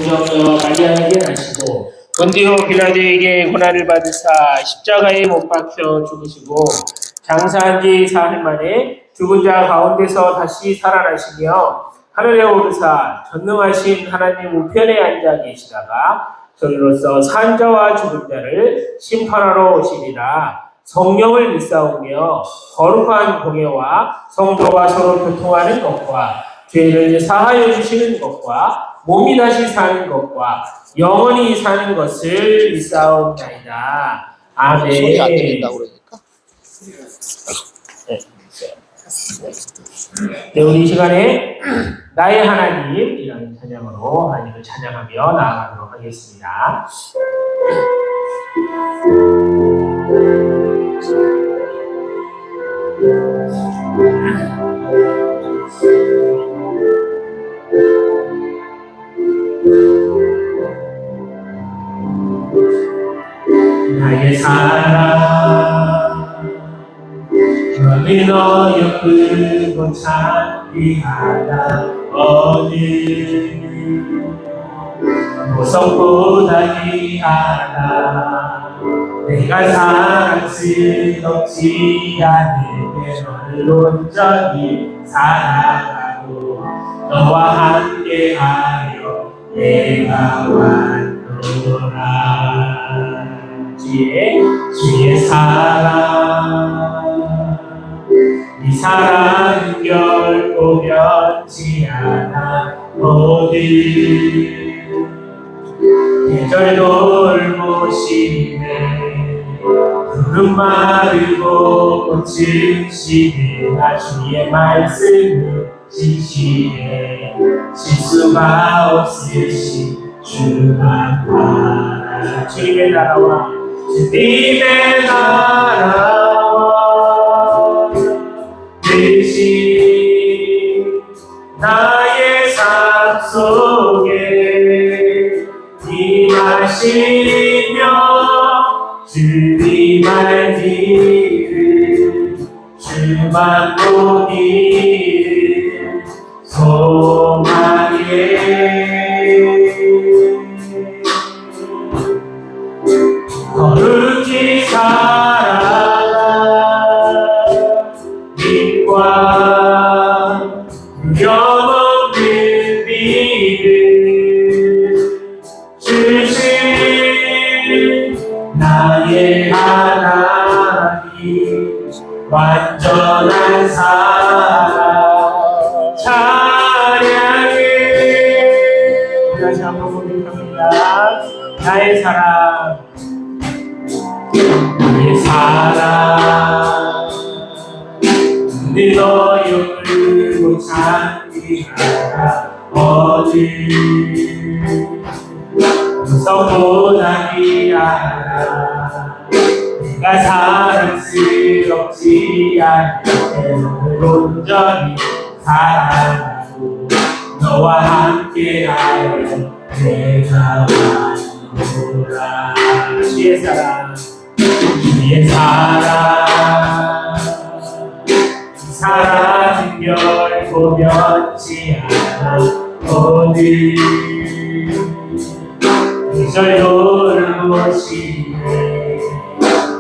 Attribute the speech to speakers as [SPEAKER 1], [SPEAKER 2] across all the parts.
[SPEAKER 1] 동정녀 마리아에게 나시고 본디오 빌라도에게 고난을 받으사 십자가에 못 박혀 죽으시고 장사한 지 사흘 만에 죽은 자 가운데서 다시 살아나시며 하늘에 오르사 전능하신 하나님 우편에 앉아 계시다가 저희로서 산 자와 죽은 자를 심판하러 오시리라. 성령을 믿사오며 거룩한 공예와 성도가 서로 교통하는 것과 죄를 사하여 주시는 것과 몸이 다시 사는 것과 영원히 사는 것을 믿사옵나이다. 아멘.
[SPEAKER 2] 소리 안 들린다고 그러니까.
[SPEAKER 1] 네, 우리 이 시간에 나의 하나님이라는 찬양으로 하나님을 찬양하며 나아가도록 하겠습니다. 나의 사랑 너는 너여 크고 찬미하다 어느 보석보다 귀하다 내가 사랑스럽지 않은데 너를 온전히 사랑하고 너와 함께하여 내가 왔노라. 주의 사랑 이 사랑은 결코 변치 않아 모든 계절 돌보시네 푸른 마르고 꽃은 시들나 주의 말씀을 지시네 실수가 없으신 주만 바라. 주님의 나라와 주님의 나라와 대신 나의 삶 속에 임하시며 주님 알기를 주만 보기를 소망해 거룩히 살아가 믿과 두려움없는 믿음 주신 나의 하나님 완전한 사랑 찬양해. 다시 한번 고백합니다. 나의 사랑 나의 사랑 늘 너여 크고 찬미하다 어디 무서보다 귀하다 내가 사랑스럽지 않게 너를 온전히 사랑하고 너와 함께하여 내가 왔노라. 주의 사랑 주의 사랑 이 사랑은 결코 변치 않아 어느 계절 돌보시네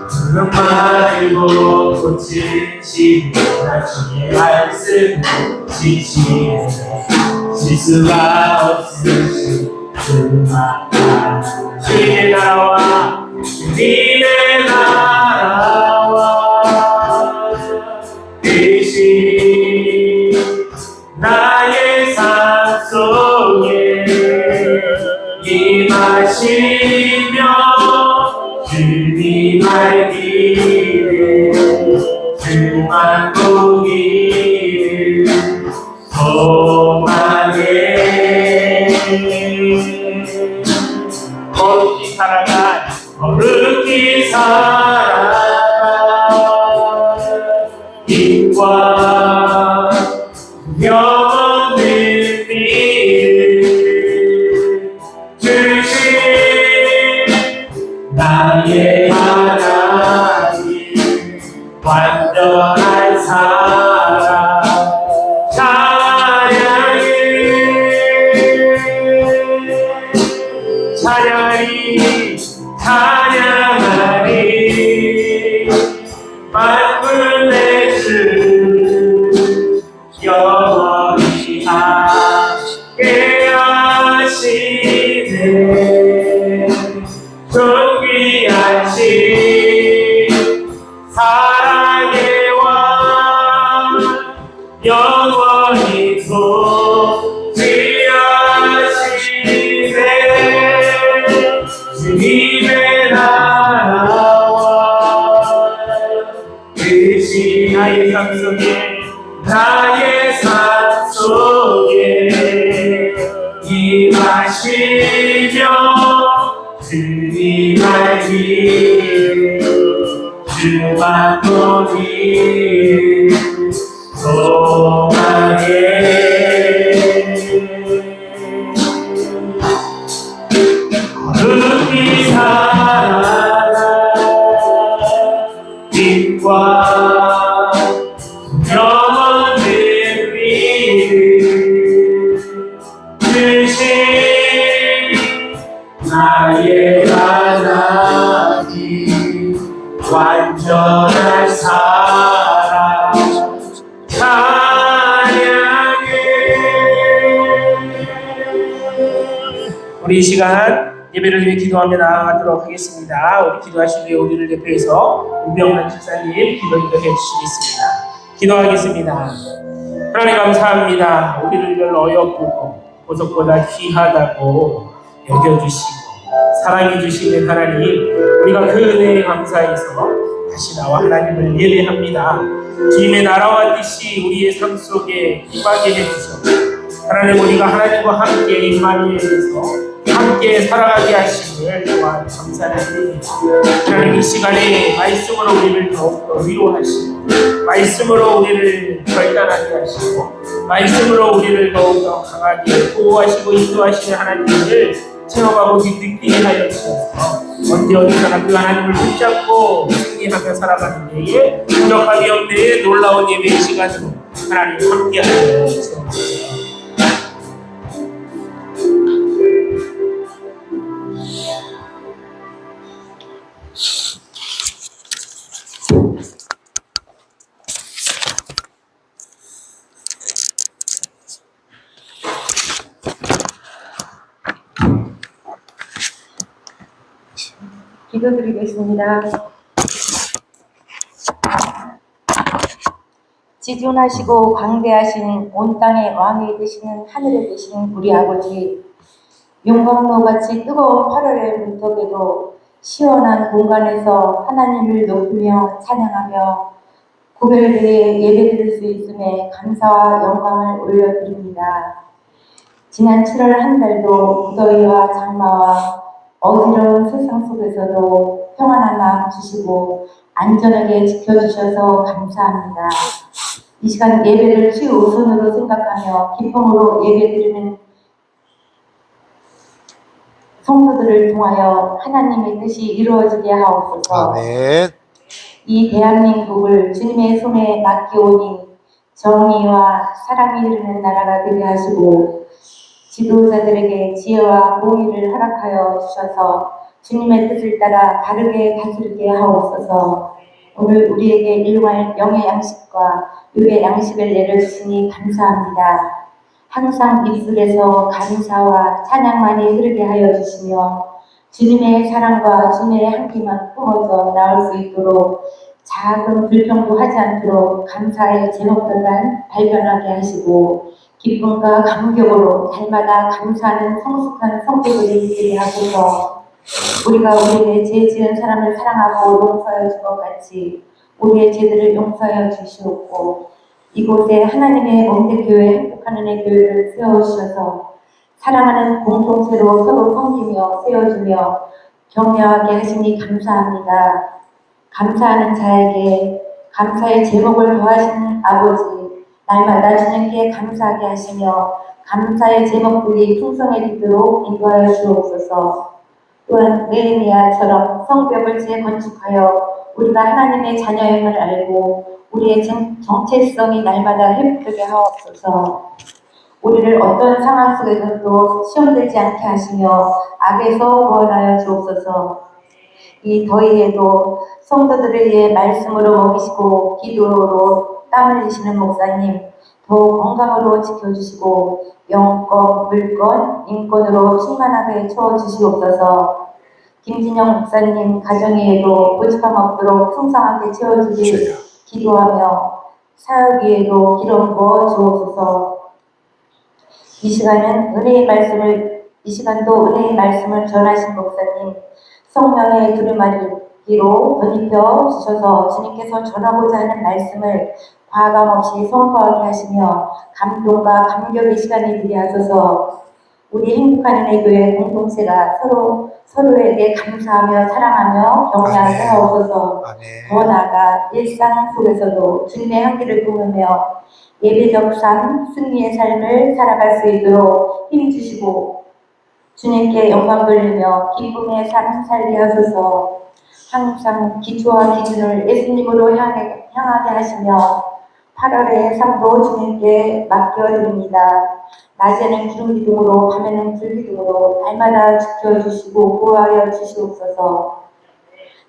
[SPEAKER 1] 푸른 마르고 꽃은 시들나 주의 말씀을 지시네 실수가 없으신 주만 주님의 나라와 주님의 나라와 대신 나의 삶 속에 임하시며 주님 알기를 주만 보기를 소망해 거룩히 살아가 거룩히 살아가 빛과 영원한 믿음 주신 나의 하나님 완전한 사랑 찬양해 찬양하리 찬양하리 만물 내주 영원히 함께 하시네 존귀하신 사랑의 왕 영원히 통치하시네 주님의 나라와 뜻이 나의 삶 속에 나의 삶 속에 임하시며 주님의 길 주만 보니 소망해 거룩히 살아 빛과 영원한 믿음 주신 나의 하나님 완전한 사랑 찬양해. 우리 이 시간 예배를 위해 기도하며 나아가도록 하겠습니다. 우리 기도하신 후에 우리를 대표해서 우병란 집사님 기도 인도해 주시겠습니다. 기도하겠습니다. 하나님 감사합니다. 우리를 늘 어여쁘고 보석보다 귀하다고 여겨주시고 사랑해주시는 하나님, 우리가 그 은혜에 감사해서 다시 나와 하나님을 예배합니다. 주님의 나라와 뜻이 우리의 삶 속에 임하게 해주셔서 하나님, 우리가 하나님과 함께 임마누엘에서 함께 살아가게 하심을 또한 감사를 드립니다. 하나님, 이 시간에 말씀으로 우리를 더욱더 위로하시고 말씀으로 우리를 결단하게 하시고 말씀으로 우리를 더욱더 강하게 보호하시고 인도하시는 하나님을 체험하고 느끼게 하여 주셔서 언제 어디서나 그 하나님을 붙잡고 승리하며 살아가는 데에 부족함이 없는 놀라운 예배의 시간으로 하나님 함께하여 주옵소서.
[SPEAKER 2] 기도드리겠습니다. 지존하시고 광대하신 온 땅의 왕이 되시는 하늘에 계시는 우리 아버지, 용광로같이 뜨거운 8월의 문턱에도 시원한 공간에서 하나님을 높이며 찬양하며 구별되게 예배드릴 수 있음에 감사와 영광을 올려드립니다. 지난 7월 한 달도 무더위와 장마와 어지러운 세상 속에서도 평안한 마음 주시고 안전하게 지켜주셔서 감사합니다. 이 시간 예배를 최우선으로 생각하며 기쁨으로 예배드리는 성도들을 통하여 하나님의 뜻이 이루어지게 하옵소서.
[SPEAKER 3] 아멘.
[SPEAKER 2] 이 대한민국을 주님의 손에 맡기오니 정의와 사랑이 흐르는 나라가 되게 하시고 지도자들에게 지혜와 공의를 허락하여 주셔서 주님의 뜻을 따라 바르게 다스리게 하옵소서. 오늘 우리에게 일용할 영의 양식과 육의 양식을 내려주시니 감사합니다. 항상 입술에서 감사와 찬양만이 흐르게 하여 주시며 주님의 사랑과 주님의 향기만 뿜어져 나올 수 있도록 작은 불평도 하지 않도록 감사의 제목들만 발견하게 하시고 기쁨과 감격으로 날마다 감사하는 성숙한 성도들이 되게 하소서. 우리가 우리의 죄 지은 사람을 사랑하고 용서하여 준 것 같이 우리의 죄들을 용서하여 주시옵고 이곳에 하나님의 몸대교회 행복한 은혜 교회를 세워주셔서 사랑하는 공동체로 서로 섬기며 세워주며 격려하게 하시니 감사합니다. 감사하는 자에게 감사의 제목을 더하시는 아버지, 날마다 주님께 감사하게 하시며 감사의 제목들이 풍성해지도록 인도하여 주옵소서. 또한 느헤미야처럼 성벽을 재건축하여 우리가 하나님의 자녀임을 알고 우리의 정체성이 날마다 회복되게 하옵소서. 우리를 어떤 상황 속에서도 시험되지 않게 하시며 악에서 구원하여 주옵소서. 이 더위에도 성도들을 위해 말씀으로 먹이시고 기도로 땀 흘리시는 목사님 더욱 건강으로 지켜주시고 영권, 물권, 인권으로 충만하게 채워주시옵소서. 김진영 목사님 가정 위에도 고집함 없도록 풍성하게 채워주길 기도하며 사역 위에도 기름 부어 주옵소서. 이 시간도 은혜의 말씀을 전하신 목사님 성령의 두루마리로 덧입혀 주셔서 주님께서 전하고자 하는 말씀을 과감 없이 선포하게 하시며 감동과 감격의 시간이 되게 하소서. 우리 행복한 은혜교회 공동체가 서로에게 감사하며 사랑하며 격려하게 하옵소서. 더 나아가 일상 속에서도 주님의 향기를 품으며 예배적 삶, 승리의 삶을 살아갈 수 있도록 힘주시고 주님께 영광 돌리며 기쁨의 삶 살게 하소서. 항상 기초와 기준을 예수님으로 향하게 하시며 8월의 삶도 주님께 맡겨드립니다. 낮에는 기름 기둥으로 밤에는 불 기둥으로 날마다 지켜주시고 보호하여 주시옵소서.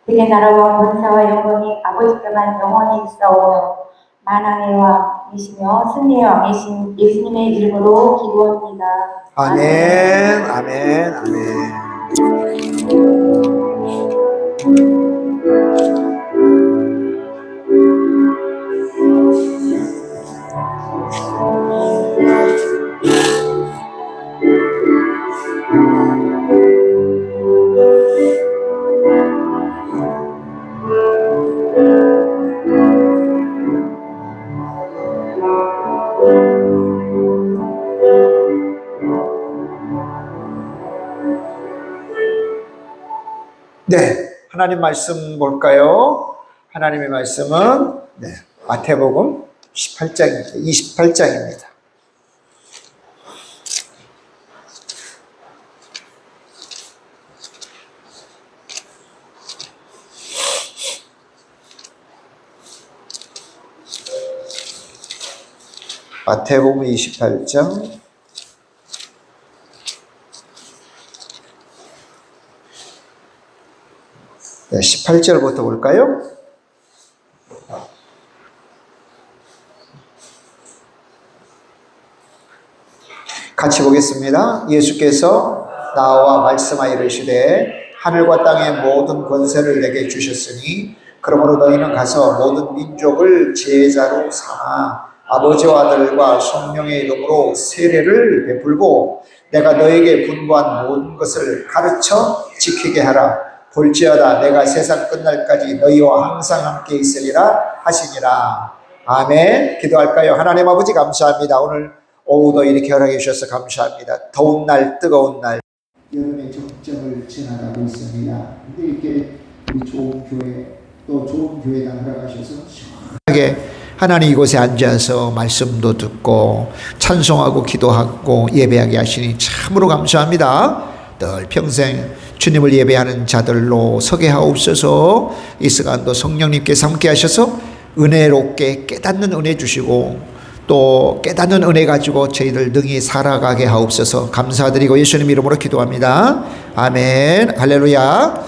[SPEAKER 2] 그의 나라와 권세와 영광이 아버지께만 영원히 있사오며 만왕의 왕이시며 승리의 왕이신 예수님의 이름으로 기도합니다.
[SPEAKER 3] 아멘, 아멘, 아멘. 네, 하나님 말씀 볼까요? 하나님의 말씀은 마태복음 28장입니다. 마태복음 28장 18절부터 볼까요? 같이 보겠습니다. 예수께서 나와 말씀하여 이르시되 하늘과 땅의 모든 권세를 내게 주셨으니 그러므로 너희는 가서 모든 민족을 제자로 삼아 아버지와 아들과 성령의 이름으로 세례를 베풀고 내가 너에게 분부한 모든 것을 가르쳐 지키게 하라. 볼지어다 내가 세상 끝날까지 너희와 항상 함께 있으리라 하시니라. 아멘. 기도할까요? 하나님 아버지 감사합니다. 오늘 오후도 이렇게 허락해 주셔서 감사합니다. 더운 날, 뜨거운 날, 여름의 적정을 지나가고 있습니다. 근데 이렇게 우리 좋은 교회 또 좋은 교회당 허락하셔서 시원하게 하나님 이곳에 앉아서 말씀도 듣고 찬송하고 기도하고 예배하게 하시니 참으로 감사합니다. 늘 평생 주님을 예배하는 자들로 서게 하옵소서. 이 시간도 성령님께서 함께 하셔서 은혜롭게 깨닫는 은혜 주시고 또 깨닫는 은혜 가지고 저희들 능히 살아가게 하옵소서. 감사드리고 예수님 이름으로 기도합니다. 아멘. 할렐루야.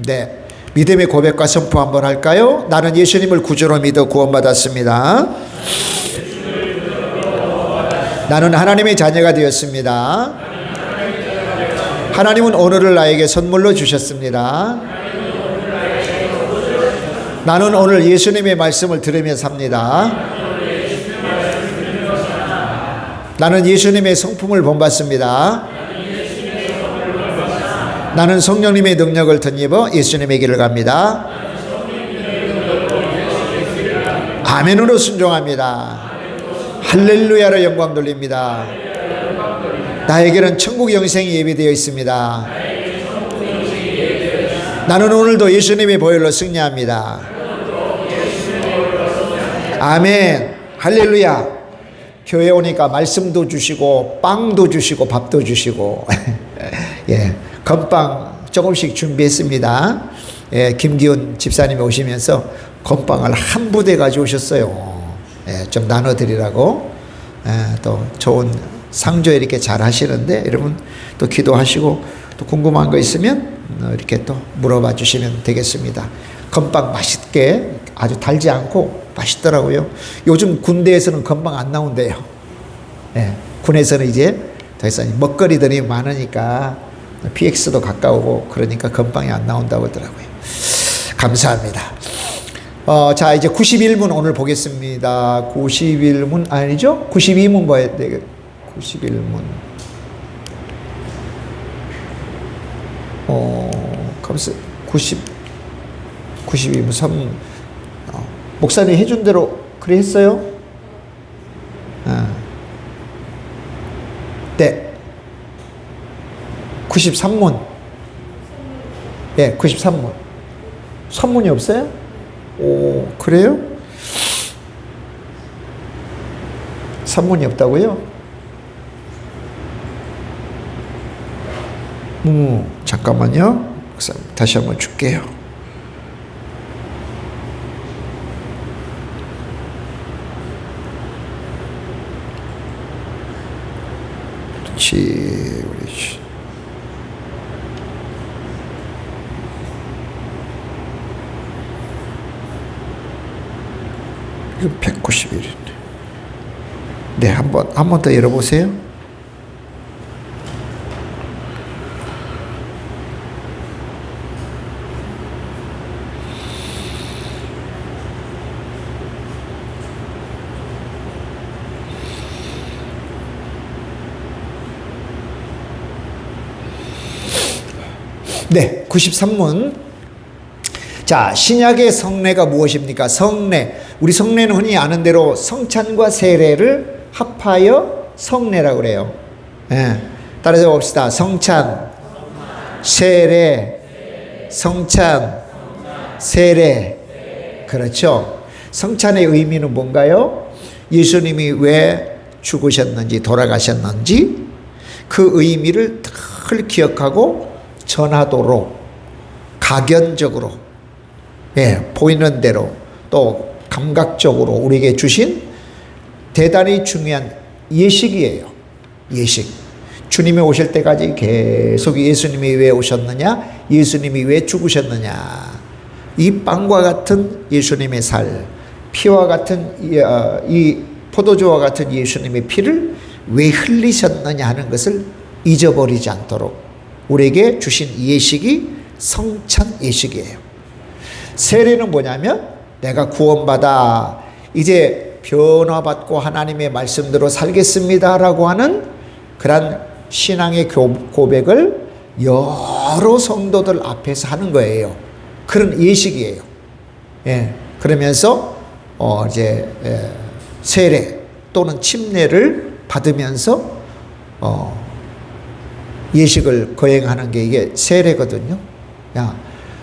[SPEAKER 3] 네. 믿음의 고백과 선포 한번 할까요? 나는 예수님을 구주로 믿어 구원받았습니다. 나는 하나님의 자녀가 되었습니다. 하나님은 오늘을 나에게 선물로 주셨습니다. 나는 오늘 예수님의 말씀을 들으며 삽니다. 나는 예수님의 성품을 본받습니다. 나는 성령님의 능력을 덧입어 예수님의 길을 갑니다. 아멘으로 순종합니다. 할렐루야로 영광 돌립니다. 나에게는 천국 영생이 예비되어 있습니다. 나는 오늘도 예수님의 보혈로 승리합니다. 아멘. 할렐루야. 교회 오니까 말씀도 주시고 빵도 주시고 밥도 주시고 예, 건빵 조금씩 준비했습니다. 예, 김기훈 집사님이 오시면서 건빵을 한 부대 가져오셨어요. 예, 좀 나눠드리라고. 또 좋은 상조 이렇게 잘 하시는데 여러분 또 기도하시고 또 궁금한 거 있으면 이렇게 또 물어봐 주시면 되겠습니다. 건빵 맛있게 아주 달지 않고 맛있더라고요. 요즘 군대에서는 건빵 안 나온대요. 예, 군에서는 이제 더 이상 먹거리들이 많으니까 PX도 가까우고 그러니까 건빵이 안 나온다고 하더라고요. 감사합니다. 자, 이제 91문 오늘 보겠습니다. 91문 아니죠? 92문 봐야 되겠 91문. 감사 92문 3. 목사님 해준 대로 그래 했어요? 네. 93문. 예, 93문. 선문이 없어요? 오, 그래요? 선문이 없다고요? 잠깐만요. 다시 한번 줄게요. 그렇지. 이거 191인데. 네, 한 번 더 열어보세요. 네, 93문. 자, 신약의 성례가 무엇입니까? 성례. 우리 성례는 흔히 아는 대로 성찬과 세례를 합하여 성례라고 그래요. 예. 따라서 봅시다. 성찬, 세례, 성찬, 세례. 그렇죠. 성찬의 의미는 뭔가요? 예수님이 왜 죽으셨는지, 돌아가셨는지 그 의미를 늘 기억하고 전하도록 각연적으로, 예, 보이는 대로 또 감각적으로 우리에게 주신 대단히 중요한 예식이에요. 예식. 주님이 오실 때까지 계속 예수님이 왜 오셨느냐, 예수님이 왜 죽으셨느냐, 이 빵과 같은 예수님의 살, 피와 같은 이 포도주와 같은 예수님의 피를 왜 흘리셨느냐 하는 것을 잊어버리지 않도록 우리에게 주신 예식이 성찬 예식이에요. 세례는 뭐냐면 내가 구원받아 이제 변화받고 하나님의 말씀대로 살겠습니다라고 하는 그런 신앙의 고백을 여러 성도들 앞에서 하는 거예요. 그런 예식이에요. 예, 그러면서 세례 또는 침례를 받으면서 예식을 거행하는 게 이게 세례거든요.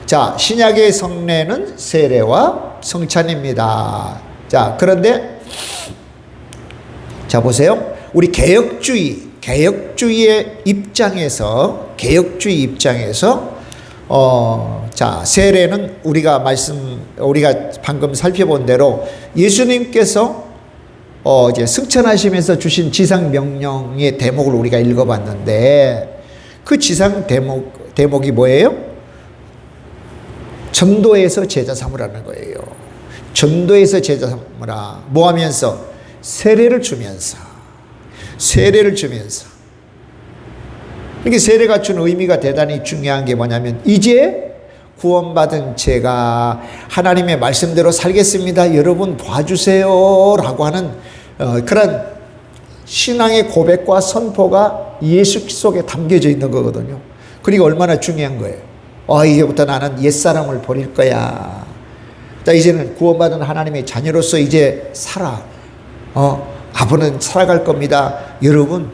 [SPEAKER 3] 자, 신약의 성례는 세례와 성찬입니다. 자, 그런데 자 보세요. 우리 개혁주의의 입장에서 자, 세례는 우리가 방금 살펴본 대로 예수님께서 이제 승천하시면서 주신 지상 명령의 대목을 우리가 읽어봤는데 그 지상 대목이 뭐예요? 전도해서 제자 삼으라는 거예요. 전도해서 제자 삼으라. 뭐 하면서? 세례를 주면서. 이게 세례가 준 의미가 대단히 중요한 게 뭐냐면 이제 구원받은 제가 하나님의 말씀대로 살겠습니다. 여러분 봐주세요 라고 하는 그런 신앙의 고백과 선포가 예수 속에 담겨져 있는 거거든요. 그리고 얼마나 중요한 거예요. 이제부터 나는 옛사람을 버릴 거야. 자, 이제는 구원받은 하나님의 자녀로서 이제 살아. 아버는 살아갈 겁니다. 여러분,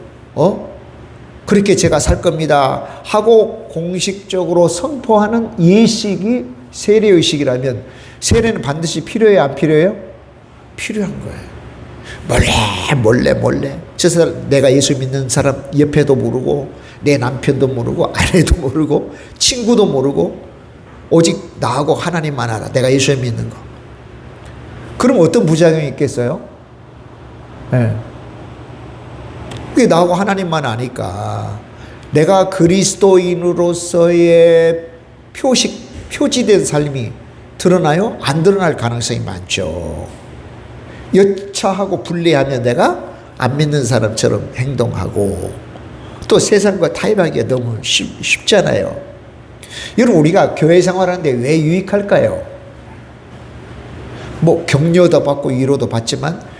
[SPEAKER 3] 그렇게 제가 살 겁니다. 하고 공식적으로 선포하는 예식이 세례의식이라면 세례는 반드시 필요해요? 안 필요해요? 필요한 거예요. 몰래. 저 사람, 내가 예수 믿는 사람 옆에도 모르고 내 남편도 모르고 아내도 모르고 친구도 모르고 오직 나하고 하나님만 알아. 내가 예수 믿는 거. 그럼 어떤 부작용이 있겠어요? 네. 그게 나하고 하나님만 아니까 내가 그리스도인으로서의 표지된 삶이 드러나요? 안 드러날 가능성이 많죠. 여차하고 분리하면 내가 안 믿는 사람처럼 행동하고 또 세상과 타협하기가 너무 쉽잖아요. 여러분, 우리가 교회 생활하는데 왜 유익할까요? 뭐 격려도 받고 위로도 받지만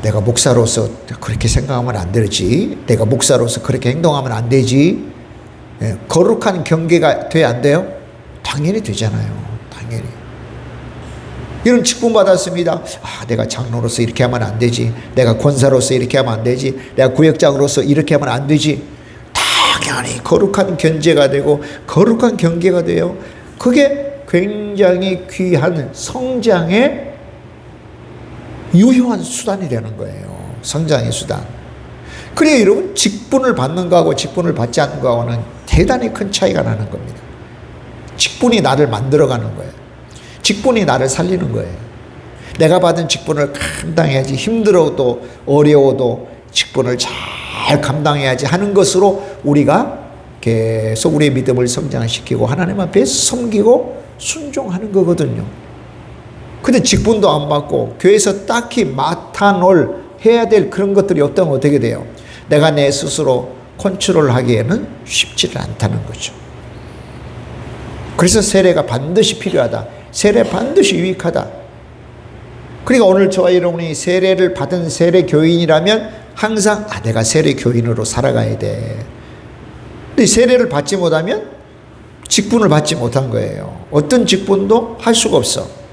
[SPEAKER 3] 내가 목사로서 그렇게 생각하면 안 되지, 내가 목사로서 그렇게 행동하면 안 되지, 거룩한 경계가 돼야 안 돼요? 당연히 되잖아요. 당연히. 이런 직분 받았습니다. 내가 장로로서 이렇게 하면 안 되지, 내가 권사로서 이렇게 하면 안 되지, 내가 구역장으로서 이렇게 하면 안 되지. 당연히 거룩한 견제가 되고 거룩한 경계가 돼요. 그게 굉장히 귀한 성장의 유효한 수단이 되는 거예요. 성장의 수단. 그래야 여러분, 직분을 받는 거하고 직분을 받지 않는 거하고는 대단히 큰 차이가 나는 겁니다. 직분이 나를 만들어가는 거예요. 직분이 나를 살리는 거예요. 내가 받은 직분을 감당해야지, 힘들어도 어려워도 직분을 잘 감당해야지 하는 것으로 우리가 계속 우리의 믿음을 성장시키고 하나님 앞에 섬기고 순종하는 거거든요. 근데 직분도 안 받고 교회에서 딱히 맡아놓을 해야 될 그런 것들이 없다면 어떻게 돼요? 내가 내 스스로 컨트롤하기에는 쉽지를 않다는 거죠. 그래서 세례가 반드시 필요하다. 세례 반드시 유익하다. 그러니까 오늘 저와 여러분이 세례를 받은 세례 교인이라면 항상 내가 세례 교인으로 살아가야 돼. 근데 세례를 받지 못하면 직분을 받지 못한 거예요. 어떤 직분도 할 수가 없어.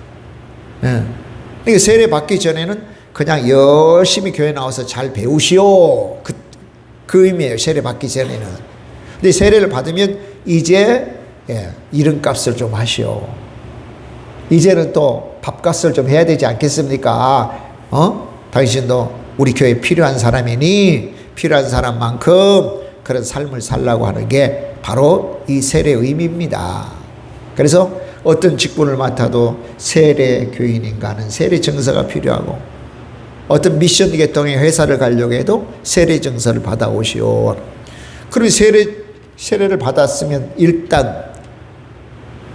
[SPEAKER 3] 그러니까 세례 받기 전에는 그냥 열심히 교회 나와서 잘 배우시오. 그 의미예요. 세례 받기 전에는. 근데 세례를 받으면 이제 이름값을 좀 하시오. 이제는 또 밥값을 좀 해야 되지 않겠습니까? 당신도 우리 교회에 필요한 사람이니 필요한 사람만큼 그런 삶을 살라고 하는 게 바로 이 세례의 의미입니다. 그래서 어떤 직분을 맡아도 세례 교인인가 하는 세례 증서가 필요하고, 어떤 미션 계통의 회사를 가려고 해도 세례 증서를 받아오시오. 그럼 세례를 받았으면 일단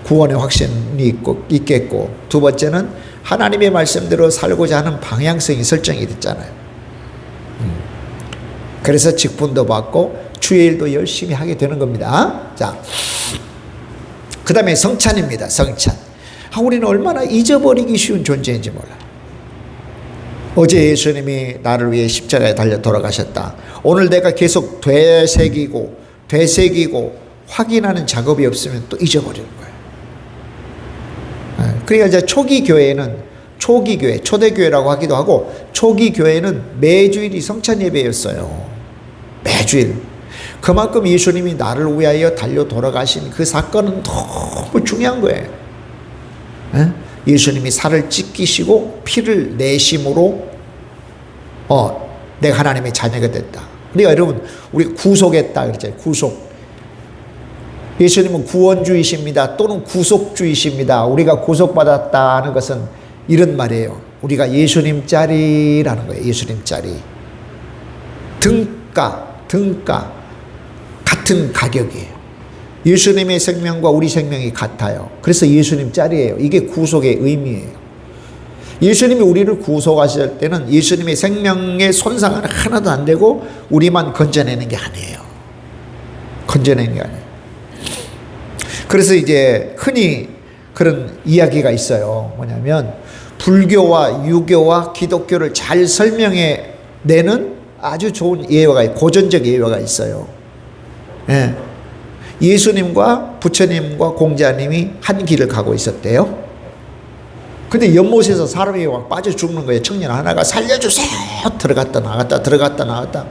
[SPEAKER 3] 구원의 확신이 있겠고, 두 번째는 하나님의 말씀대로 살고자 하는 방향성이 설정이 됐잖아요. 그래서 직분도 받고 주의 일도 열심히 하게 되는 겁니다. 자, 그 다음에 성찬입니다. 성찬. 우리는 얼마나 잊어버리기 쉬운 존재인지 몰라요. 어제 예수님이 나를 위해 십자가에 달려 돌아가셨다. 오늘 내가 계속 되새기고 확인하는 작업이 없으면 또 잊어버리는 거예요. 그러니까 이제 초기 교회는 초대교회라고 하기도 하고, 초기 교회는 매주일이 성찬 예배였어요. 매주일. 그만큼 예수님이 나를 위하여 달려 돌아가신 그 사건은 너무 중요한 거예요. 예수님이 살을 찢기시고 피를 내심으로 내가 하나님의 자녀가 됐다. 그러니까 여러분, 우리 구속했다 그랬잖아요. 구속. 예수님은 구원주이십니다. 또는 구속주이십니다. 우리가 구속받았다는 것은 이런 말이에요. 우리가 예수님 짜리라는 거예요. 예수님 짜리. 등가 같은 가격이에요. 예수님의 생명과 우리 생명이 같아요. 그래서 예수님 짤이에요. 이게 구속의 의미예요. 예수님이 우리를 구속하실 때는 예수님의 생명의 손상은 하나도 안 되고 우리만 건져내는 게 아니에요. 건져내는 게 아니에요. 그래서 이제 흔히 그런 이야기가 있어요. 뭐냐면 불교와 유교와 기독교를 잘 설명해 내는 아주 좋은 예화가, 고전적 예화가 있어요. 예수님과 부처님과 공자님이 한 길을 가고 있었대요. 근데 연못에서 사람이 막 빠져 죽는 거예요. 청년 하나가 살려주세요. 들어갔다 나갔다.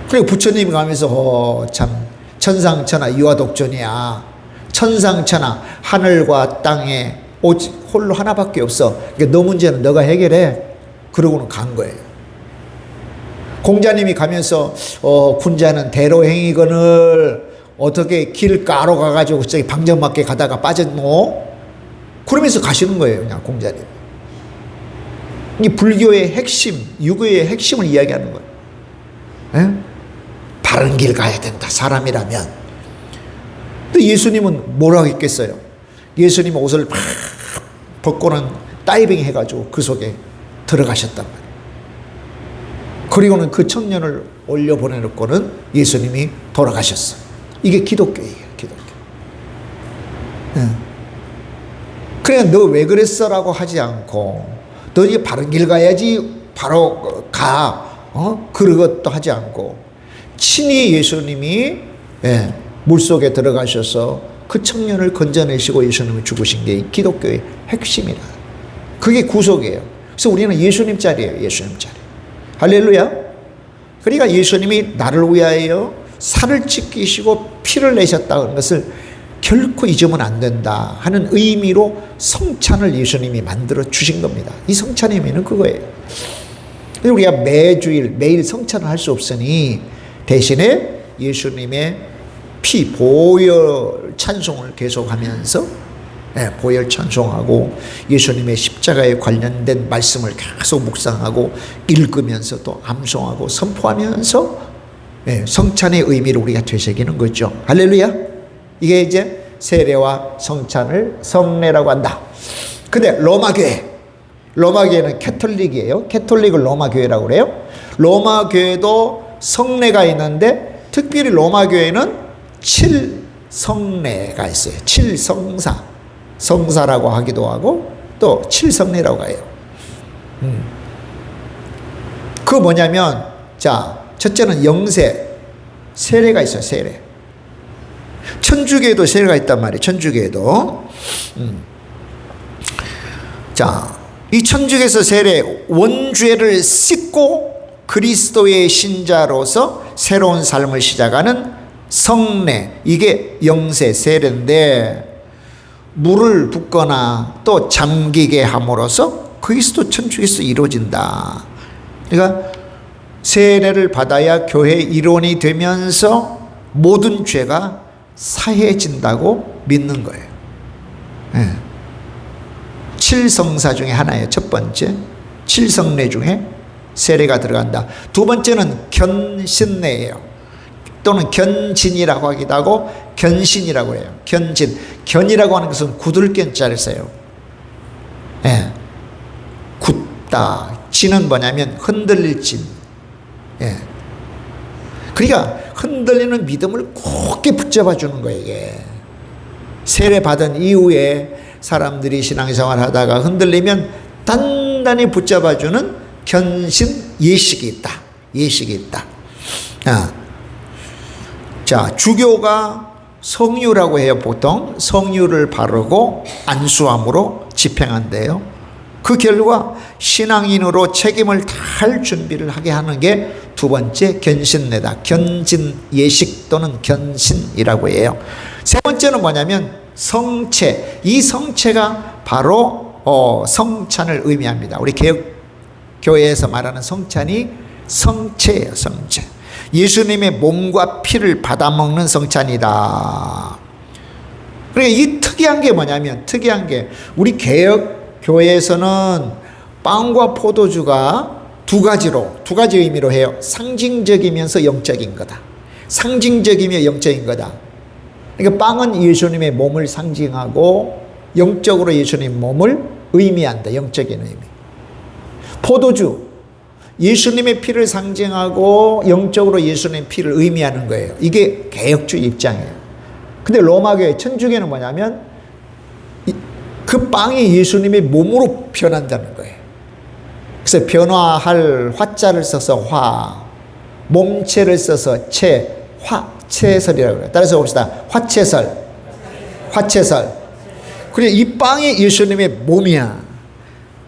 [SPEAKER 3] 그리고 부처님이 가면서 참 천상천하 유아독존이야. 천상천하 하늘과 땅에 오직 홀로 하나밖에 없어. 그러니까 너 문제는 너가 해결해. 그러고는 간 거예요. 공자님이 가면서 군자는 대로행이거늘 어떻게 길 까로 가가지고 저기 방정맞게 가다가 빠졌노? 그러면서 가시는 거예요. 그냥 공자님. 이 불교의 핵심, 유교의 핵심을 이야기하는 거예요. 예? 바른 길 가야 된다, 사람이라면. 근데 예수님은 뭐라고 했겠어요? 예수님은 옷을 막 벗고는 다이빙 해가지고 그 속에 들어가셨단 말이에요. 그리고는 그 청년을 올려보내놓고는 예수님이 돌아가셨어요. 이게 기독교예요, 기독교. 예. 그냥 너 왜 그랬어? 라고 하지 않고, 너 이제 바른 길 가야지, 바로 가. 그런 것도 하지 않고, 친히 예수님이 물속에 들어가셔서 그 청년을 건져내시고 예수님이 죽으신 게 기독교의 핵심이다. 그게 구속이에요. 그래서 우리는 예수님 자리예요, 예수님 자리. 할렐루야. 그러니까 예수님이 나를 위하여 살을 찢기시고 피를 내셨다는 것을 결코 잊으면 안 된다 하는 의미로 성찬을 예수님이 만들어 주신 겁니다. 이 성찬의 의미는 그거예요. 우리가 매일 성찬을 할 수 없으니 대신에 예수님의 피 보혈 찬송을 계속하면서 보혈 찬송하고 예수님의 십자가에 관련된 말씀을 계속 묵상하고 읽으면서 또 암송하고 선포하면서 성찬의 의미를 우리가 되새기는 거죠. 할렐루야. 이게 이제 세례와 성찬을 성례라고 한다. 근데 로마교회는 캐톨릭이에요. 캐톨릭을 로마교회라고 그래요. 로마교회도 성례가 있는데 특별히 로마교회는 7성례가 있어요. 7성사. 성사라고 하기도 하고 또 7성례라고 해요. 그거 뭐냐면, 자, 첫째는 영세, 세례가 있어요, 세례. 천주교에도 세례가 있단 말이에요, 천주교에도. 자, 이 천주교에서 세례, 원죄를 씻고 그리스도의 신자로서 새로운 삶을 시작하는 성례, 이게 영세, 세례인데, 물을 붓거나 또 잠기게 함으로써 그리스도 천주교에서 이루어진다. 그러니까 세례를 받아야 교회 일원이 되면서 모든 죄가 사해진다고 믿는 거예요. 7성사 중에 하나예요. 첫 번째, 7성례 중에 세례가 들어간다. 두 번째는 견신례예요. 또는 견진이라고 하기도 하고 견신이라고 해요. 견진. 견이라고 하는 것은 굳을 견자를 써요. 굳다. 진은 뭐냐면 흔들릴 진. 그러니까 흔들리는 믿음을 굳게 붙잡아 주는 거예요, 이게. 세례 받은 이후에 사람들이 신앙생활 하다가 흔들리면 단단히 붙잡아 주는 견신 예식이 있다. 예식이 있다. 자, 주교가 성유라고 해요. 보통 성유를 바르고 안수함으로 집행한대요. 그 결과 신앙인으로 책임을 다할 준비를 하게 하는 게 두 번째 견신례다. 견진 예식 또는 견신이라고 해요. 세 번째는 뭐냐면 성체. 이 성체가 바로 성찬을 의미합니다. 우리 개혁교회에서 말하는 성찬이 성체예요, 성체. 예수님의 몸과 피를 받아먹는 성찬이다. 그러니까 이 특이한 게 뭐냐면, 특이한 게 우리 개혁교회에서는 빵과 포도주가 두 가지 의미로 해요. 상징적이면서 영적인 거다. 상징적이며 영적인 거다. 그러니까 빵은 예수님의 몸을 상징하고 영적으로 예수님의 몸을 의미한다. 영적인 의미. 포도주, 예수님의 피를 상징하고 영적으로 예수님의 피를 의미하는 거예요. 이게 개혁주의 입장이에요. 근데 로마교회, 천주교는 뭐냐면 그 빵이 예수님의 몸으로 변한다는 거예요. 그래서 변화할 화자를 써서 화, 몸체를 써서 체, 화체설이라고 해요. 따라서 봅시다. 화체설. 그리고 이 빵이 예수님의 몸이야.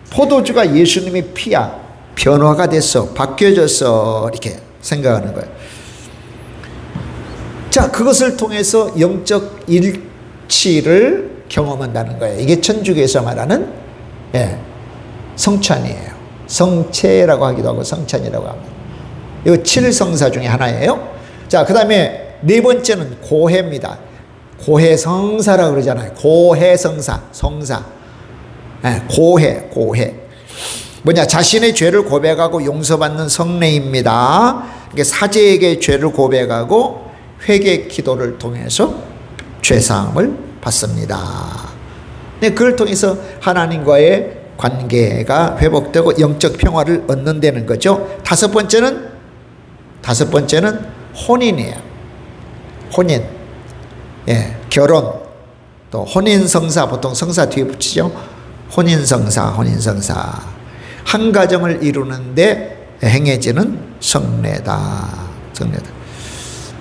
[SPEAKER 3] 포도주가 예수님의 피야. 변화가 됐어. 바뀌어졌어. 이렇게 생각하는 거예요. 자, 그것을 통해서 영적 일치를 경험한다는 거예요. 이게 천주교에서 말하는 성찬이에요. 성체라고 하기도 하고 성찬이라고 합니다. 이거 7성사 중에 하나예요. 자, 그 다음에 네 번째는 고해입니다. 고해성사라고 그러잖아요. 고해성사, 성사. 고해. 뭐냐? 자신의 죄를 고백하고 용서받는 성례입니다. 이게 사제에게 죄를 고백하고 회개 기도를 통해서 죄사함을 받습니다. 네, 그걸 통해서 하나님과의 관계가 회복되고 영적 평화를 얻는다는 거죠. 다섯 번째는 혼인이에요. 혼인. 예, 결혼. 또 혼인성사, 보통 성사 뒤에 붙이죠. 혼인성사. 한 가정을 이루는데 행해지는 성례다.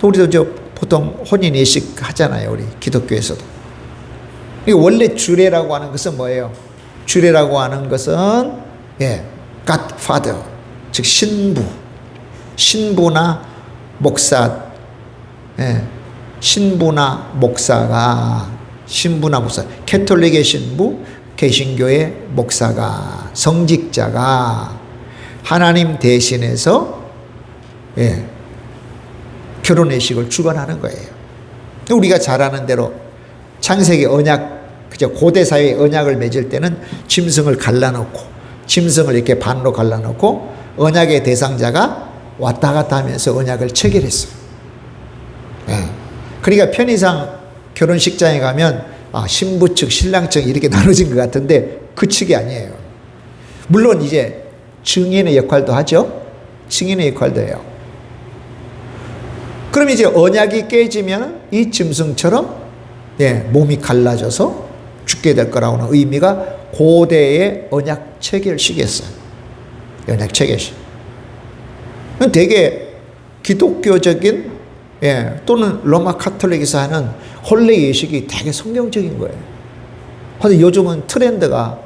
[SPEAKER 3] 또 우리도 보통 혼인 예식 하잖아요. 우리 기독교에서도. 원래 주례라고 하는 것은 뭐예요? 주례라고 하는 것은 godfather, 즉 신부나 목사, 신부나 목사, 캐톨릭의 신부, 개신교의 목사가, 성직자가 하나님 대신해서 결혼의식을 주관하는 거예요. 우리가 잘 아는 대로 창세기 언약, 그죠? 고대 사회의 언약을 맺을 때는 짐승을 갈라놓고, 짐승을 이렇게 반으로 갈라놓고 언약의 대상자가 왔다 갔다 하면서 언약을 체결했어요. 그러니까 편의상 결혼식장에 가면 신부 측, 신랑 측 이렇게 나눠진 것 같은데 그 측이 아니에요. 물론 이제 증인의 역할도 하죠. 증인의 역할도 해요. 그럼 이제 언약이 깨지면 이 짐승처럼 몸이 갈라져서 죽게 될 거라고는 의미가 고대의 언약 체결식이었어요. 언약 체결식. 되게 기독교적인 또는 로마 카톨릭에서 하는 혼례 예식이 되게 성경적인 거예요. 근데 요즘은 트렌드가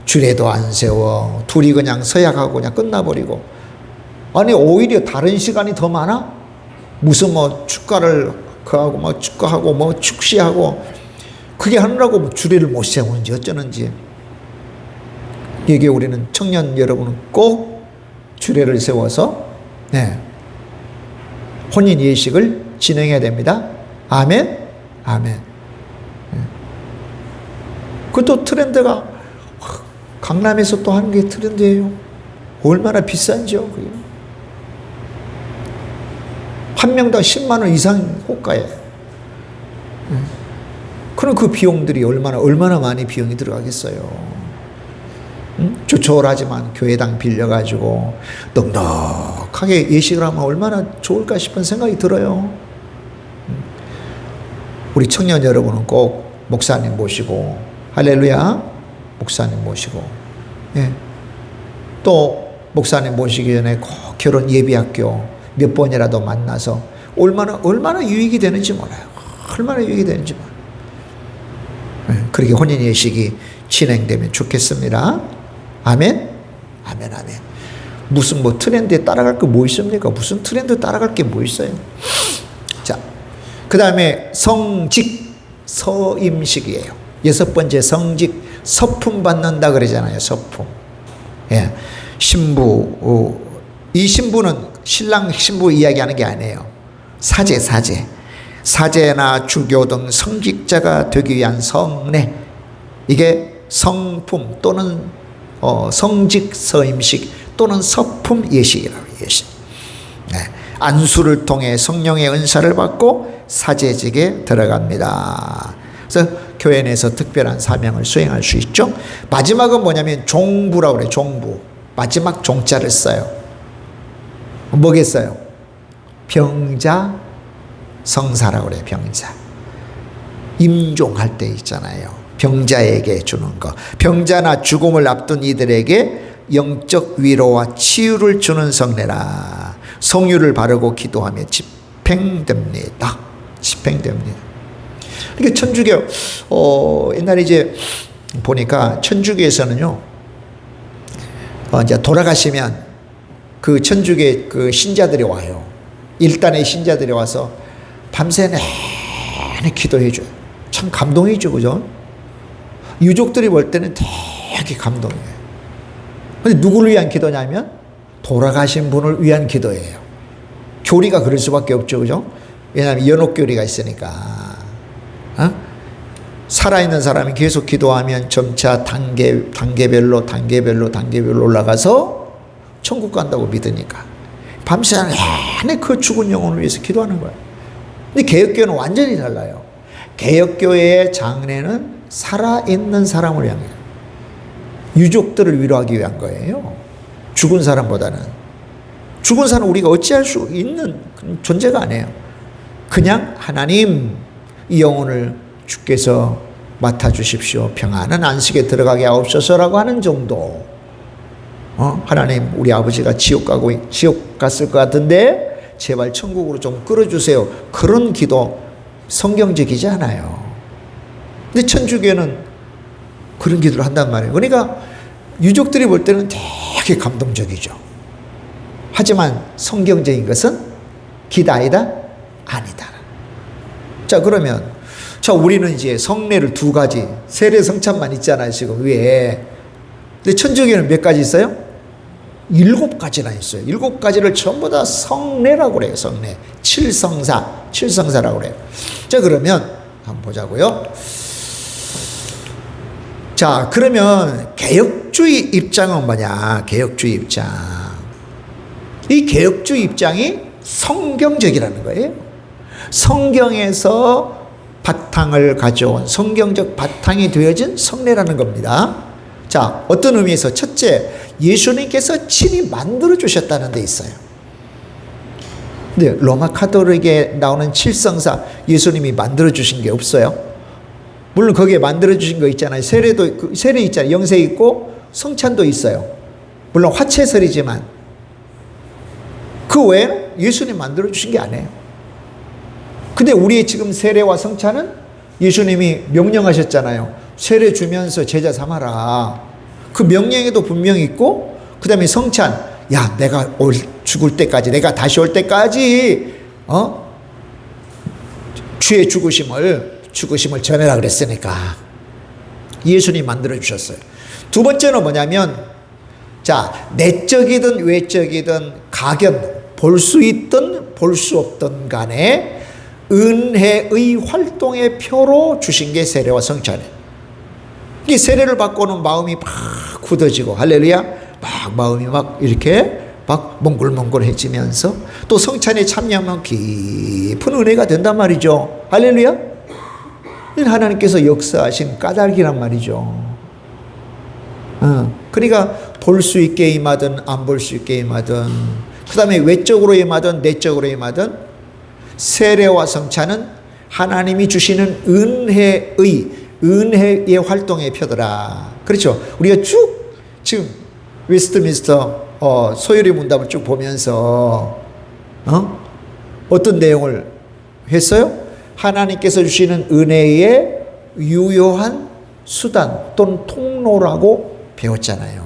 [SPEAKER 3] 주례도 안 세워, 둘이 그냥 서약하고 그냥 끝나버리고, 아니 오히려 다른 시간이 더 많아? 무슨 축가를 그하고 축가하고 축시하고 그게 하느라고 주례를 못 세우는지 어쩌는지. 이게 우리는 청년 여러분은 꼭 주례를 세워서 혼인 예식을 진행해야 됩니다. 아멘. 그것도 트렌드가 강남에서 또 하는 게 트렌드예요. 얼마나 비싼지요. 그게. 한 명당 10만 원 이상 호가예요. 그럼 그 비용들이 얼마나 많이 비용이 들어가겠어요. 조촐하지만 교회당 빌려가지고 넉넉하게 예식을 하면 얼마나 좋을까 싶은 생각이 들어요. 우리 청년 여러분은 꼭 목사님 모시고, 할렐루야, 목사님 모시고, 또 목사님 모시기 전에 꼭 결혼 예비학교 몇 번이라도 만나서 얼마나 유익이 되는지 몰라요. 그렇게 혼인 예식이 진행되면 좋겠습니다. 아멘. 무슨 트렌드에 따라갈 거 뭐 있습니까? 무슨 트렌드 따라갈 게 뭐 있어요? 자, 그 다음에 성직, 서임식이에요. 여섯 번째 성직, 서품 받는다 그러잖아요. 서품. 신부, 이 신부는 신랑 신부 이야기하는 게 아니에요. 사제나 주교 등 성직자가 되기 위한 성례, 이게 성품 또는 성직 서임식 또는 서품 예식이라고 예식. 안수를 통해 성령의 은사를 받고 사제직에 들어갑니다. 그래서 교회 내에서 특별한 사명을 수행할 수 있죠. 마지막은 뭐냐면 종부라고 그래요. 종부. 마지막 종자를 써요. 뭐겠어요? 병자 성사라고 그래요. 병자. 임종할 때 있잖아요. 병자에게 주는 거. 병자나 죽음을 앞둔 이들에게 영적 위로와 치유를 주는 성례라. 성유를 바르고 기도하며 집행됩니다. 그러니까 천주교 옛날에 이제 보니까 천주교에서는요, 이제 돌아가시면 그 천주교 그 신자들이 와요. 일단의 신자들이 와서 밤새 내내 기도해줘요. 참 감동이죠, 그죠? 유족들이 볼 때는 되게 감동이에요. 근데 누구를 위한 기도냐면 돌아가신 분을 위한 기도예요. 교리가 그럴 수밖에 없죠, 그죠? 왜냐하면 연옥교리가 있으니까. 살아있는 사람이 계속 기도하면 점차 단계별로 올라가서 천국 간다고 믿으니까 밤새 내내 그 죽은 영혼을 위해서 기도하는 거예요. 근데 개혁교회는 완전히 달라요. 개혁교회의 장례는 살아있는 사람을 위한 거예요. 유족들을 위로하기 위한 거예요. 죽은 사람보다는. 죽은 사람은 우리가 어찌할 수 있는 그런 존재가 아니에요. 그냥 하나님 이 영혼을 주께서 맡아주십시오. 평안한 안식에 들어가게 하옵소서라고 하는 정도. 하나님 우리 아버지가 지옥 갔을 것 같은데 제발 천국으로 좀 끌어주세요. 그런 기도 성경적이지 않아요. 근데 천주교는 그런 기도를 한단 말이에요. 그러니까 유족들이 볼 때는 되게 감동적이죠. 하지만 성경적인 것은 기다이다? 아니다. 자, 그러면 우리는 이제 성례를 두 가지, 세례 성찬만 있잖아요, 지금 위에. 근데 천주교는 몇 가지 있어요? 7가지나 있어요. 7가지를 전부 다 성례라고 그래요, 성례. 칠성사라고 그래요. 자, 그러면 한번 보자고요. 자, 그러면 개혁주의 입장은 뭐냐? 개혁주의 입장. 이 개혁주의 입장이 성경적이라는 거예요. 성경에서 바탕을 가져온 성경적 바탕이 되어진 성례라는 겁니다. 자, 어떤 의미에서 첫째, 예수님께서 친히 만들어 주셨다는 데 있어요. 근데 로마 카톨릭에 나오는 칠성사 예수님이 만들어 주신 게 없어요. 물론 거기에 만들어 주신 거 있잖아요. 세례 있잖아요. 영세 있고 성찬도 있어요. 물론 화채설이지만 그 외에는 예수님 만들어 주신 게 아니에요. 근데 우리의 지금 세례와 성찬은 예수님이 명령하셨잖아요. 세례 주면서 제자 삼아라. 그 명령에도 분명히 있고, 그 다음에 성찬, 야, 내가 죽을 때까지, 내가 다시 올 때까지 주의 죽으심을 전해라 그랬으니까 예수님 만들어 주셨어요. 두 번째는 뭐냐면, 자, 내적이든 외적이든 가견, 볼 수 있든 볼 수 없든 간에 은혜의 활동의 표로 주신 게 세례와 성찬이에요. 이 세례를 받고는 마음이 막 굳어지고, 할렐루야, 막 마음이 막 이렇게 막 몽글몽글해지면서 또 성찬에 참여하면 깊은 은혜가 된단 말이죠. 할렐루야. 하나님께서 역사하신 까닭이란 말이죠. 그러니까 볼 수 있게 임하든 안 볼 수 있게 임하든, 그 다음에 외적으로 임하든 내적으로 임하든 세례와 성찬은 하나님이 주시는 은혜의 활동의 표더라. 그렇죠. 우리가 쭉 지금 웨스트민스터 소요리 문답을 쭉 보면서 어떤 내용을 했어요? 하나님께서 주시는 은혜의 유효한 수단 또는 통로라고 배웠잖아요.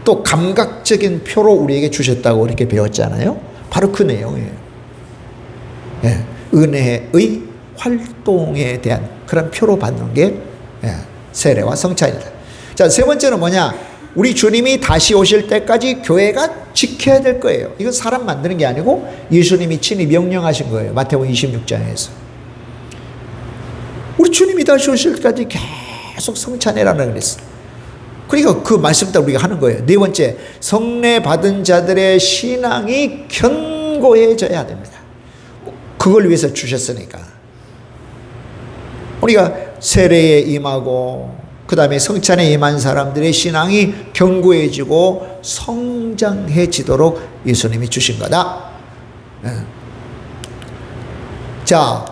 [SPEAKER 3] 또 감각적인 표로 우리에게 주셨다고 이렇게 배웠잖아요. 바로 그 내용이에요. 예, 은혜의 활동에 대한 그런 표로 받는 게 세례와 성찬이다. 자, 세 번째는 뭐냐? 우리 주님이 다시 오실 때까지 교회가 지켜야 될 거예요. 이건 사람 만드는 게 아니고 예수님이 친히 명령하신 거예요. 마태복음 26장에서. 우리 주님이 다시 오실 때까지 계속 성찬해라는 그랬어. 그러니까 그 말씀 따라 우리가 하는 거예요. 네 번째, 성례 받은 자들의 신앙이 견고해져야 됩니다. 그걸 위해서 주셨으니까. 우리가 세례에 임하고 그 다음에 성찬에 임한 사람들의 신앙이 견고해지고 성장해지도록 예수님이 주신 거다. 자,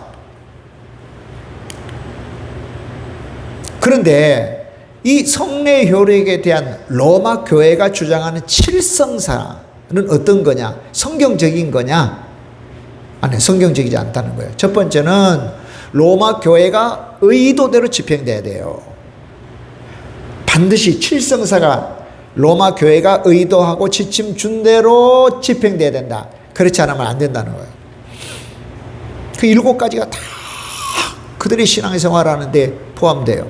[SPEAKER 3] 그런데 이 성례 효력에 대한 로마 교회가 주장하는 칠성사는 어떤 거냐? 성경적인 거냐? 아니, 성경적이지 않다는 거예요. 첫 번째는 로마 교회가 의도대로 집행돼야 돼요. 반드시 칠성사가 로마 교회가 의도하고 지침 준 대로 집행돼야 된다. 그렇지 않으면 안 된다는 거예요. 그 7가지가 다 그들의 신앙생활하는 데 포함돼요.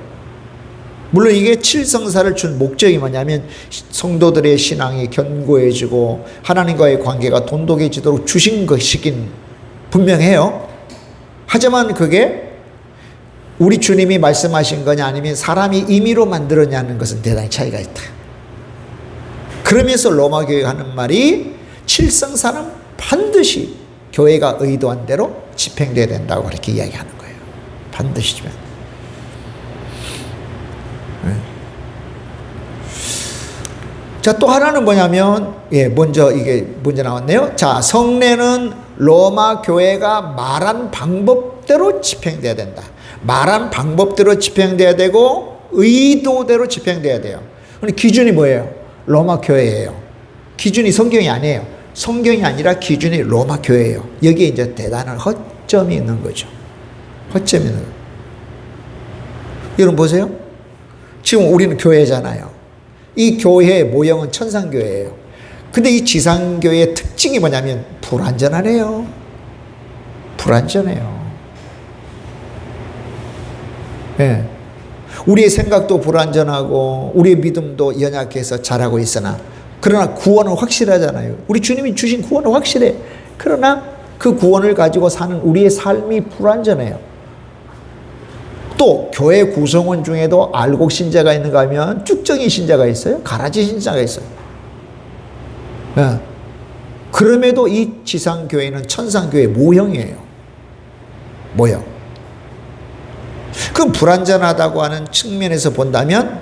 [SPEAKER 3] 물론 이게 칠성사를 준 목적이 뭐냐면 성도들의 신앙이 견고해지고 하나님과의 관계가 돈독해지도록 주신 것이긴 분명해요. 하지만 그게 우리 주님이 말씀하신 거냐 아니면 사람이 임의로 만들었냐는 것은 대단히 차이가 있다. 그러면서 로마 교회가 하는 말이 칠성사는 반드시 교회가 의도한 대로 집행돼야 된다고 그렇게 이야기하는 거예요. 반드시 집행. 자, 또 하나는 뭐냐면, 이게 먼저 나왔네요. 자, 성례는 로마 교회가 말한 방법대로 집행돼야 된다. 말한 방법대로 집행돼야 되고, 의도대로 집행돼야 돼요. 근데 기준이 뭐예요? 로마 교회예요. 기준이 성경이 아니에요. 성경이 아니라 기준이 로마 교회예요. 여기에 이제 대단한 허점이 있는 거죠. 허점이 있는 거예요. 여러분 보세요. 지금 우리는 교회잖아요. 이 교회의 모형은 천상교회예요. 근데 이 지상교회의 특징이 뭐냐면 불완전하네요. 불완전해요. 예. 우리의 생각도 불완전하고 우리의 믿음도 연약해서 잘하고 있으나 그러나 구원은 확실하잖아요. 우리 주님이 주신 구원은 확실해. 그러나 그 구원을 가지고 사는 우리의 삶이 불완전해요. 또 교회 구성원 중에도 알곡 신자가 있는가 하면 쭉정이 신자가 있어요. 가라지 신자가 있어요. 예. 그럼에도 이 지상교회는 천상교회 모형이에요. 모형. 그 불완전하다고 하는 측면에서 본다면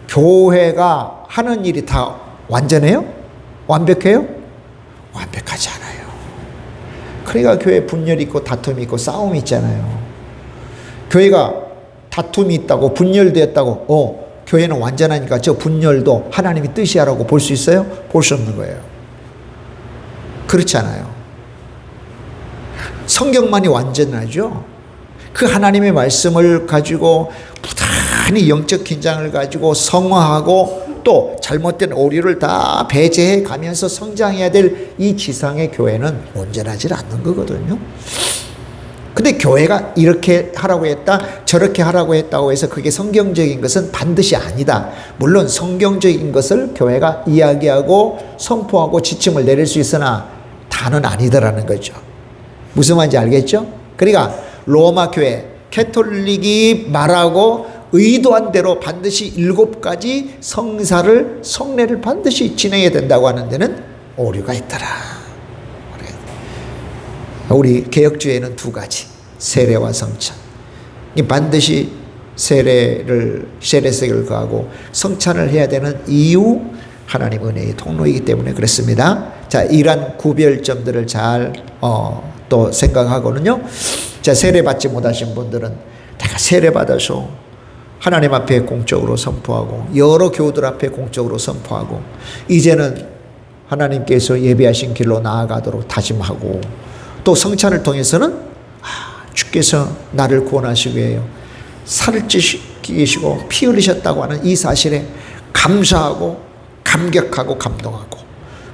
[SPEAKER 3] 교회가 하는 일이 다 완전해요? 완벽해요? 완벽하지 않아요. 그러니까 교회에 분열이 있고 다툼이 있고 싸움이 있잖아요. 교회가 다툼이 있다고 분열되었다고 교회는 완전하니까 저 분열도 하나님의 뜻이야라고 볼 수 있어요? 볼 수 없는 거예요. 그렇지 않아요. 성경만이 완전하죠. 그 하나님의 말씀을 가지고 부단히 영적 긴장을 가지고 성화하고 또 잘못된 오류를 다 배제해 가면서 성장해야 될 이 지상의 교회는 온전하지 않는 거거든요. 근데 교회가 이렇게 하라고 했다, 저렇게 하라고 했다고 해서 그게 성경적인 것은 반드시 아니다. 물론 성경적인 것을 교회가 이야기하고 선포하고 지침을 내릴 수 있으나 다는 아니더라는 거죠. 무슨 말인지 알겠죠? 그러니까 로마 교회, 캐톨릭이 말하고 의도한 대로 반드시 7가지 성례를 반드시 진행해야 된다고 하는 데는 오류가 있더라. 우리 개혁주의에는 2가지, 세례와 성찬. 반드시 세례색을 거하고 성찬을 해야 되는 이유, 하나님 은혜의 통로이기 때문에 그렇습니다. 자, 이러한 구별점들을 잘 또 생각하고는요. 자, 세례 받지 못하신 분들은 내가 세례 받아서 하나님 앞에 공적으로 선포하고 여러 교우들 앞에 공적으로 선포하고 이제는 하나님께서 예비하신 길로 나아가도록 다짐하고 또 성찬을 통해서는 주께서 나를 구원하시기 위해 살을 찌시고 피 흘리셨다고 하는 이 사실에 감사하고 감격하고 감동하고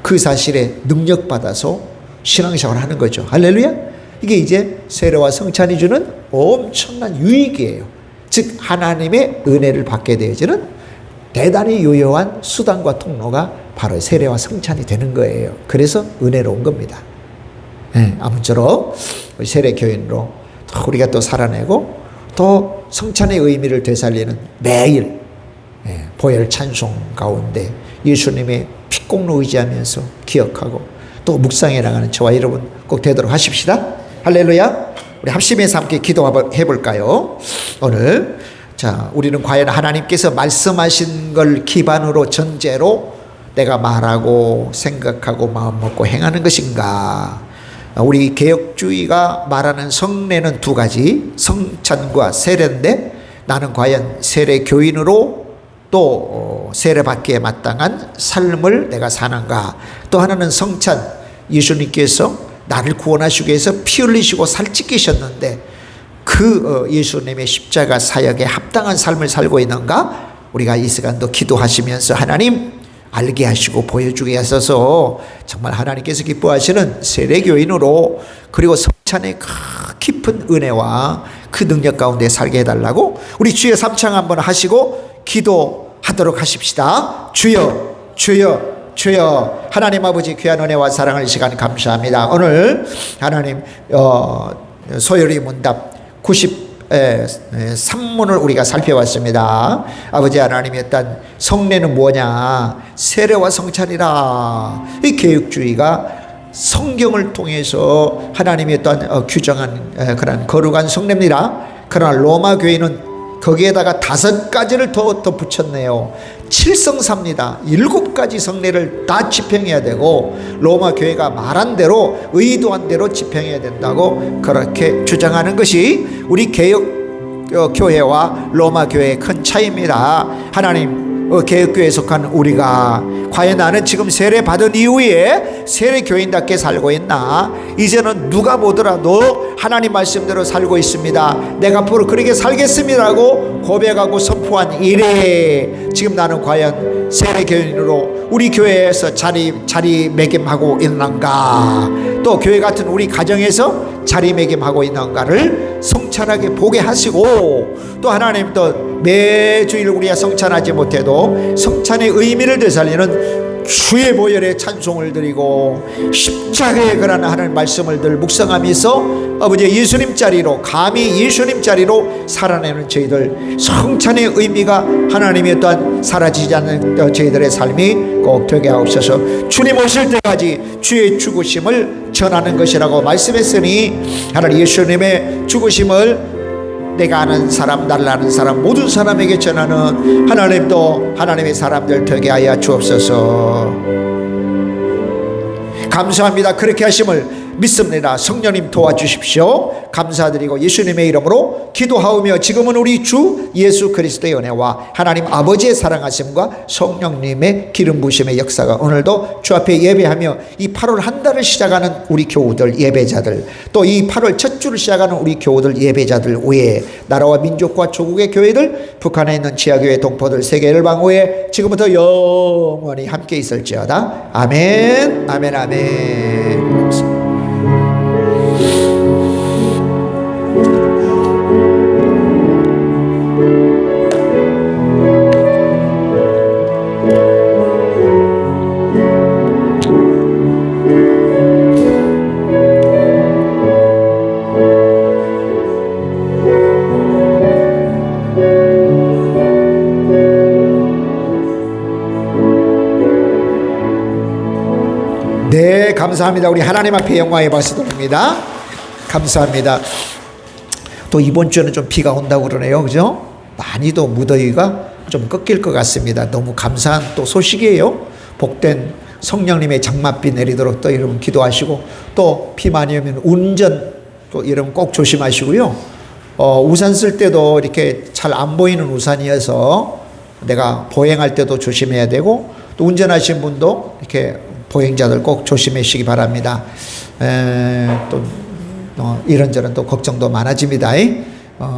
[SPEAKER 3] 그 사실에 능력받아서 신앙생활을 하는 거죠. 할렐루야. 이게 이제 세례와 성찬이 주는 엄청난 유익이에요. 즉 하나님의 은혜를 받게 되어지는 대단히 유효한 수단과 통로가 바로 세례와 성찬이 되는 거예요. 그래서 은혜로운 겁니다. 아무쪼록 세례 교인으로 우리가 또 살아내고 또 성찬의 의미를 되살리는 매일 보혈 찬송 가운데 예수님의 피공로 의지하면서 기억하고 또 묵상해 나가는 저와 여러분 꼭 되도록 하십시다. 할렐루야. 우리 합심해서 함께 기도해 볼까요? 오늘 자, 우리는 과연 하나님께서 말씀하신 걸 기반으로 전제로 내가 말하고 생각하고 마음 먹고 행하는 것인가? 우리 개혁주의가 말하는 성례는 2가지, 성찬과 세례인데 나는 과연 세례 교인으로 또 세례받기에 마땅한 삶을 내가 사는가? 또 하나는 성찬, 예수님께서 나를 구원하시기 위해서 피 흘리시고 살찌기셨는데 그 예수님의 십자가 사역에 합당한 삶을 살고 있는가? 우리가 이 시간도 기도하시면서 하나님 알게 하시고 보여주게 하셔서 정말 하나님께서 기뻐하시는 세례교인으로 그리고 성찬의 깊은 은혜와 그 능력 가운데 살게 해달라고 우리 주여 삼창 한번 하시고 기도하도록 하십시다. 주여 주여 주여. 하나님 아버지 귀한 은혜와 사랑을 시간 감사합니다. 오늘 하나님 소열이 문답 산문을 우리가 살펴봤습니다. 아버지 하나님의 어떤 성례는 뭐냐? 세례와 성찬이라. 이 개혁주의가 성경을 통해서 하나님의 어떤 규정한 그런 거룩한 성례입니다. 그러나 로마 교회는 거기에다가 5가지를 더 덧붙였네요. 7성사입니다. 7가지 성례를 다 집행해야 되고 로마 교회가 말한 대로 의도한 대로 집행해야 된다고 그렇게 주장하는 것이 우리 개혁 교회와 로마 교회의 큰 차이입니다. 하나님 개혁교회에 속한 우리가 과연 나는 지금 세례 받은 이후에 세례 교인답게 살고 있나? 이제는 누가 보더라도 하나님 말씀대로 살고 있습니다. 내가 앞으로 그렇게 살겠습니다라고 고백하고 선포한 이래 지금 나는 과연 세례 교인으로 우리 교회에서 자리매김하고 있는가? 또 교회 같은 우리 가정에서 자리매김하고 있는가를 성찰하게 보게 하시고, 또 하나님 또 매주일 우리가 성찬하지 못해도 성찬의 의미를 되살리는 주의 보혈의 찬송을 드리고 십자가의 그런 하나님 말씀을 늘 묵상하면서 아버지 예수님 자리로, 감히 예수님 자리로 살아내는 저희들, 성찬의 의미가 하나님의 또한 사라지지 않는 저희들의 삶이 꼭 되게 하옵소서. 주님 오실 때까지 주의 죽으심을 전하는 것이라고 말씀했으니 하나님 예수님의 죽으심을 내가 아는 사람, 나를 아는 사람, 모든 사람에게 전하는 하나님도 하나님의 사람들 되게 하여 주옵소서. 감사합니다. 그렇게 하심을 믿습니다. 성령님 도와주십시오. 감사드리고 예수님의 이름으로 기도하오며 지금은 우리 주 예수 그리스도의 은혜와 하나님 아버지의 사랑하심과 성령님의 기름 부으심의 역사가 오늘도 주 앞에 예배하며 이 8월 한 달을 시작하는 우리 교우들 예배자들, 또 이 8월 첫 주를 시작하는 우리 교우들 예배자들 외에 나라와 민족과 조국의 교회들, 북한에 있는 지하교회 동포들, 세계 열방후에 지금부터 영원히 함께 있을지어다. 아멘, 아멘, 아멘. 네, 감사합니다. 우리 하나님 앞에 영광의 박수 드립니다. 감사합니다. 또 이번 주에는 좀 비가 온다고 그러네요. 그죠? 많이도 무더위가 좀 꺾일 것 같습니다. 너무 감사한 또 소식이에요. 복된 성령님의 장맛비 내리도록 또 여러분 기도하시고, 또 비 많이 오면 운전 또 여러분 꼭 조심하시고요. 우산 쓸 때도 이렇게 잘 안 보이는 우산이어서 내가 보행할 때도 조심해야 되고, 또 운전하시는 분도 이렇게 보행자들 꼭 조심하시기 바랍니다. 또 이런저런 또 걱정도 많아집니다.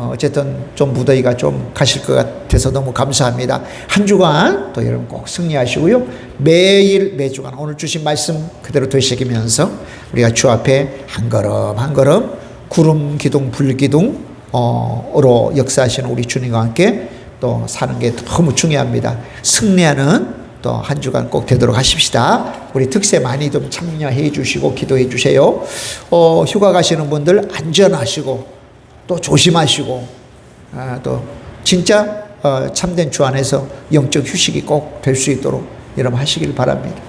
[SPEAKER 3] 어쨌든 좀 무더위가 좀 가실 것 같아서 너무 감사합니다. 한 주간 또 여러분 꼭 승리하시고요. 매일 매주간 오늘 주신 말씀 그대로 되새기면서 우리가 주 앞에 한 걸음 한 걸음 구름 기둥 불 기둥으로 역사하시는 우리 주님과 함께 또 사는 게 너무 중요합니다. 승리하는 또 한 주간 꼭 되도록 하십시다. 우리 특세 많이 좀 참여해 주시고 기도해 주세요. 휴가 가시는 분들 안전하시고 또 조심하시고, 또 진짜 참된 주 안에서 영적 휴식이 꼭 될 수 있도록 여러분 하시길 바랍니다.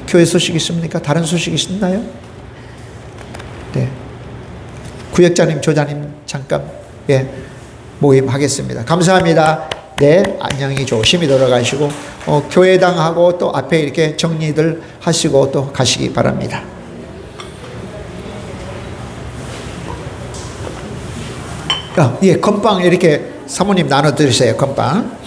[SPEAKER 3] 교회 소식 있습니까? 다른 소식 있나요? 네. 구역장님, 조장님 잠깐 모임하겠습니다. 감사합니다. 네, 안녕히 조심히 돌아가시고 교회당하고 또 앞에 이렇게 정리들 하시고 또 가시기 바랍니다. 예, 건빵 이렇게 사모님 나눠 드리세요. 건빵.